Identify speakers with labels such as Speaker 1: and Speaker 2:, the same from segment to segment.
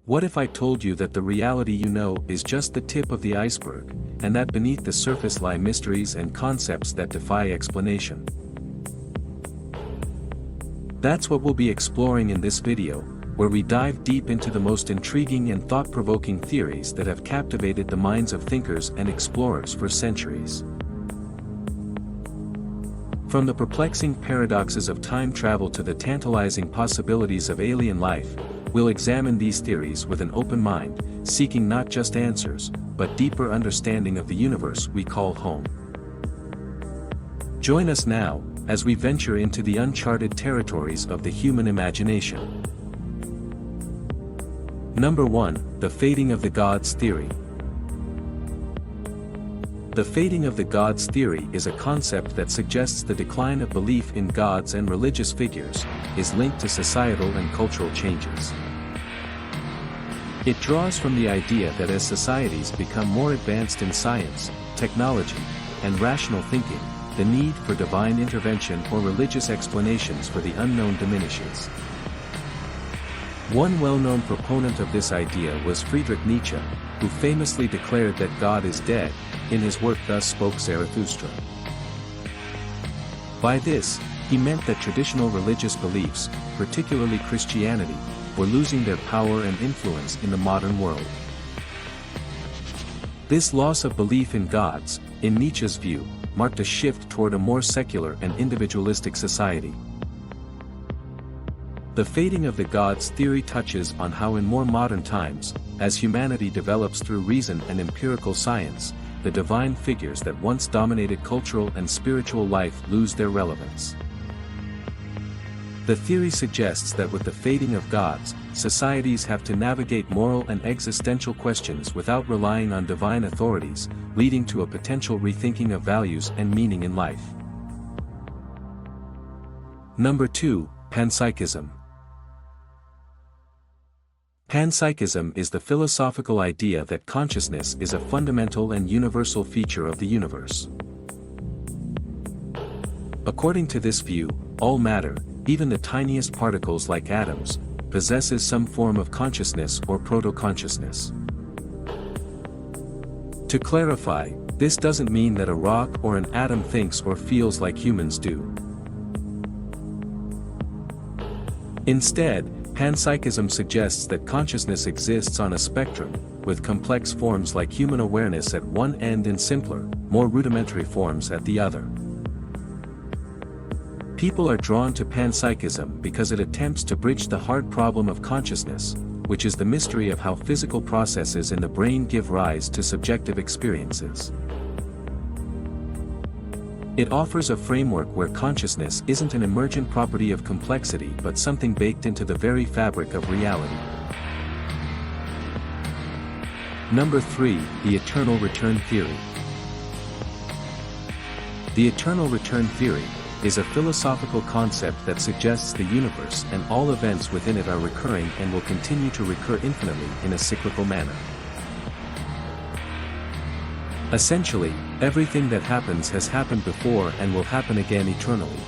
Speaker 1: What if I told you that the reality you know is just the tip of the iceberg, and that beneath the surface lie mysteries and concepts that defy explanation? That's what we'll be exploring in this video, where we dive deep into the most intriguing and thought-provoking theories that have captivated the minds of thinkers and explorers for centuries. From the perplexing paradoxes of time travel to the tantalizing possibilities of alien life, we'll examine these theories with an open mind, seeking not just answers, but deeper understanding of the universe we call home. Join us now, as we venture into the uncharted territories of the human imagination. Number 1. The Fading of the Gods Theory. The fading of the gods theory is a concept that suggests the decline of belief in gods and religious figures is linked to societal and cultural changes. It draws from the idea that as societies become more advanced in science, technology, and rational thinking, the need for divine intervention or religious explanations for the unknown diminishes. One well-known proponent of this idea was Friedrich Nietzsche, who famously declared that God is dead, in his work Thus Spoke Zarathustra. By this, he meant that traditional religious beliefs, particularly Christianity, were losing their power and influence in the modern world. This loss of belief in gods, in Nietzsche's view, marked a shift toward a more secular and individualistic society. The fading of the gods theory touches on how in more modern times, as humanity develops through reason and empirical science, the divine figures that once dominated cultural and spiritual life lose their relevance. The theory suggests that with the fading of gods, societies have to navigate moral and existential questions without relying on divine authorities, leading to a potential rethinking of values and meaning in life. Number 2. Panpsychism. Panpsychism is the philosophical idea that consciousness is a fundamental and universal feature of the universe. According to this view, all matter, even the tiniest particles like atoms, possesses some form of consciousness or proto-consciousness. To clarify, this doesn't mean that a rock or an atom thinks or feels like humans do. Instead, Panpsychism suggests that consciousness exists on a spectrum, with complex forms like human awareness at one end and simpler, more rudimentary forms at the other. People are drawn to Panpsychism because it attempts to bridge the hard problem of consciousness, which is the mystery of how physical processes in the brain give rise to subjective experiences. It offers a framework where consciousness isn't an emergent property of complexity but something baked into the very fabric of reality. Number 3. The Eternal Return Theory. The Eternal Return Theory is a philosophical concept that suggests the universe and all events within it are recurring and will continue to recur infinitely in a cyclical manner. Essentially, everything that happens has happened before and will happen again eternally.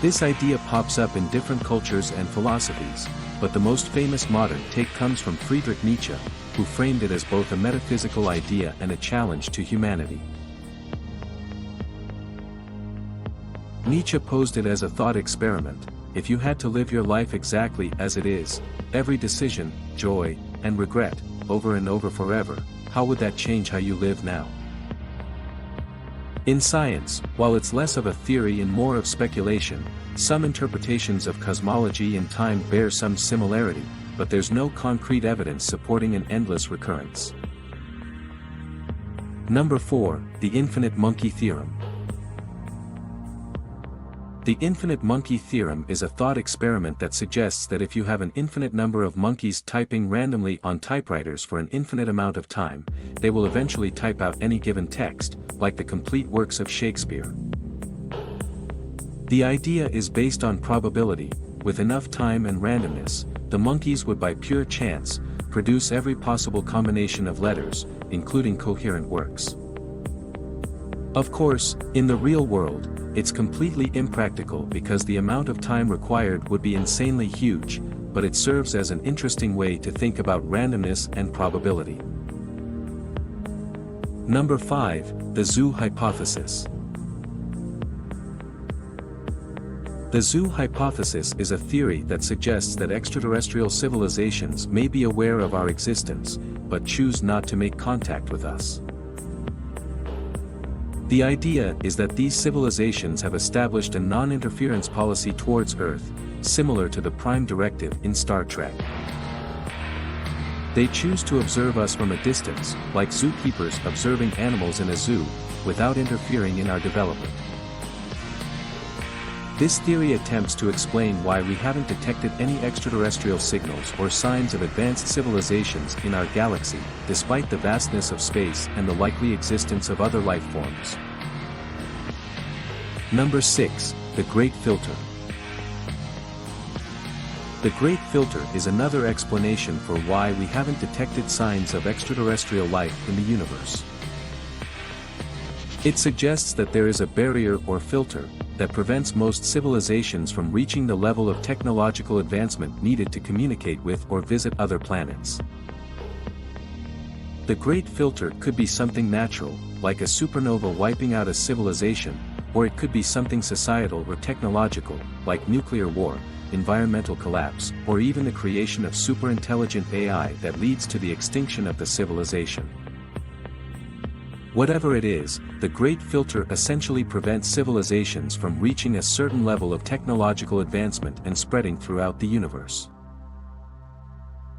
Speaker 1: This idea pops up in different cultures and philosophies, but the most famous modern take comes from Friedrich Nietzsche, who framed it as both a metaphysical idea and a challenge to humanity. Nietzsche posed it as a thought experiment: if you had to live your life exactly as it is, every decision, joy, and regret, over and over forever, how would that change how you live now? In science, while it's less of a theory and more of speculation, some interpretations of cosmology and time bear some similarity, but there's no concrete evidence supporting an endless recurrence. Number 4. The Infinite Monkey Theorem. The infinite monkey theorem is a thought experiment that suggests that if you have an infinite number of monkeys typing randomly on typewriters for an infinite amount of time, they will eventually type out any given text, like the complete works of Shakespeare. The idea is based on probability. With enough time and randomness, the monkeys would by pure chance produce every possible combination of letters, including coherent works. Of course, in the real world, it's completely impractical because the amount of time required would be insanely huge, but it serves as an interesting way to think about randomness and probability. Number 5, the zoo hypothesis. The zoo hypothesis is a theory that suggests that extraterrestrial civilizations may be aware of our existence, but choose not to make contact with us. The idea is that these civilizations have established a non-interference policy towards Earth, similar to the Prime Directive in Star Trek. They choose to observe us from a distance, like zookeepers observing animals in a zoo, without interfering in our development. This theory attempts to explain why we haven't detected any extraterrestrial signals or signs of advanced civilizations in our galaxy, despite the vastness of space and the likely existence of other life forms. Number 6, the Great Filter. The Great Filter is another explanation for why we haven't detected signs of extraterrestrial life in the universe. It suggests that there is a barrier or filter that prevents most civilizations from reaching the level of technological advancement needed to communicate with or visit other planets. The Great Filter could be something natural, like a supernova wiping out a civilization, or it could be something societal or technological, like nuclear war, environmental collapse, or even the creation of super-intelligent AI that leads to the extinction of the civilization. Whatever it is, the Great Filter essentially prevents civilizations from reaching a certain level of technological advancement and spreading throughout the universe.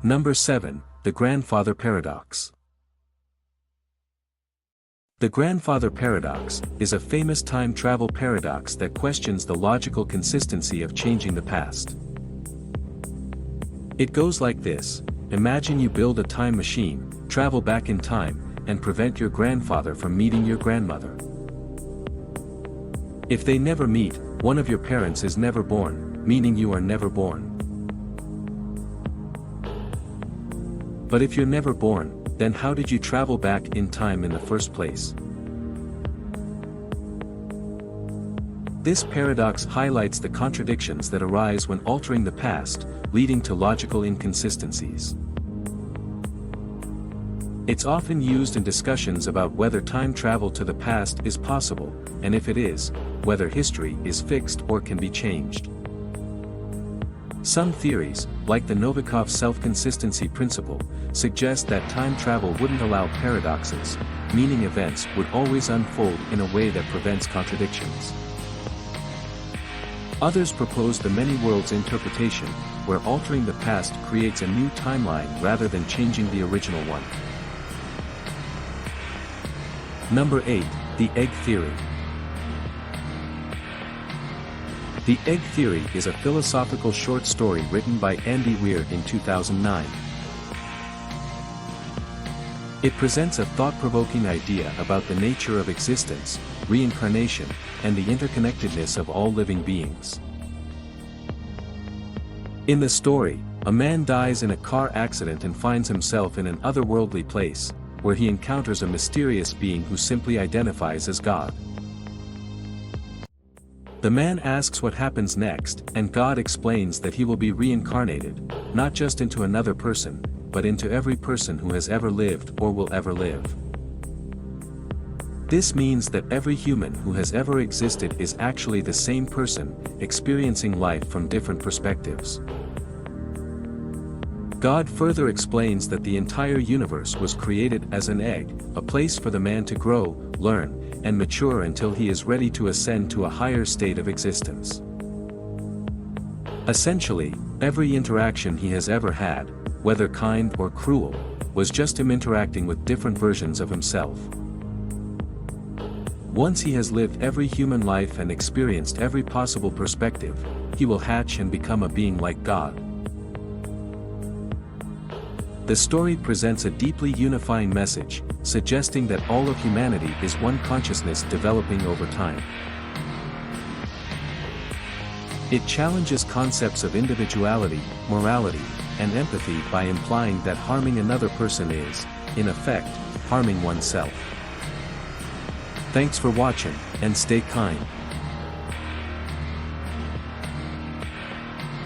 Speaker 1: Number 7, the Grandfather Paradox. The Grandfather Paradox is a famous time travel paradox that questions the logical consistency of changing the past. It goes like this: imagine you build a time machine, travel back in time, and prevent your grandfather from meeting your grandmother. If they never meet, one of your parents is never born, meaning you are never born. But if you're never born, then how did you travel back in time in the first place? This paradox highlights the contradictions that arise when altering the past, leading to logical inconsistencies. It's often used in discussions about whether time travel to the past is possible, and if it is, whether history is fixed or can be changed. Some theories, like the Novikov self-consistency principle, suggest that time travel wouldn't allow paradoxes, meaning events would always unfold in a way that prevents contradictions. Others propose the many worlds interpretation, where altering the past creates a new timeline rather than changing the original one. Number 8, the Egg Theory. The Egg Theory is a philosophical short story written by Andy Weir in 2009. It presents a thought-provoking idea about the nature of existence, reincarnation, and the interconnectedness of all living beings. In the story, a man dies in a car accident and finds himself in an otherworldly place, where he encounters a mysterious being who simply identifies as God. The man asks what happens next, and God explains that he will be reincarnated, not just into another person, but into every person who has ever lived or will ever live. This means that every human who has ever existed is actually the same person, experiencing life from different perspectives. God further explains that the entire universe was created as an egg, a place for the man to grow, learn, and mature until he is ready to ascend to a higher state of existence. Essentially, every interaction he has ever had, whether kind or cruel, was just him interacting with different versions of himself. Once he has lived every human life and experienced every possible perspective, he will hatch and become a being like God. The story presents a deeply unifying message, suggesting that all of humanity is one consciousness developing over time. It challenges concepts of individuality, morality, and empathy by implying that harming another person is, in effect, harming oneself. Thanks for watching, and stay kind.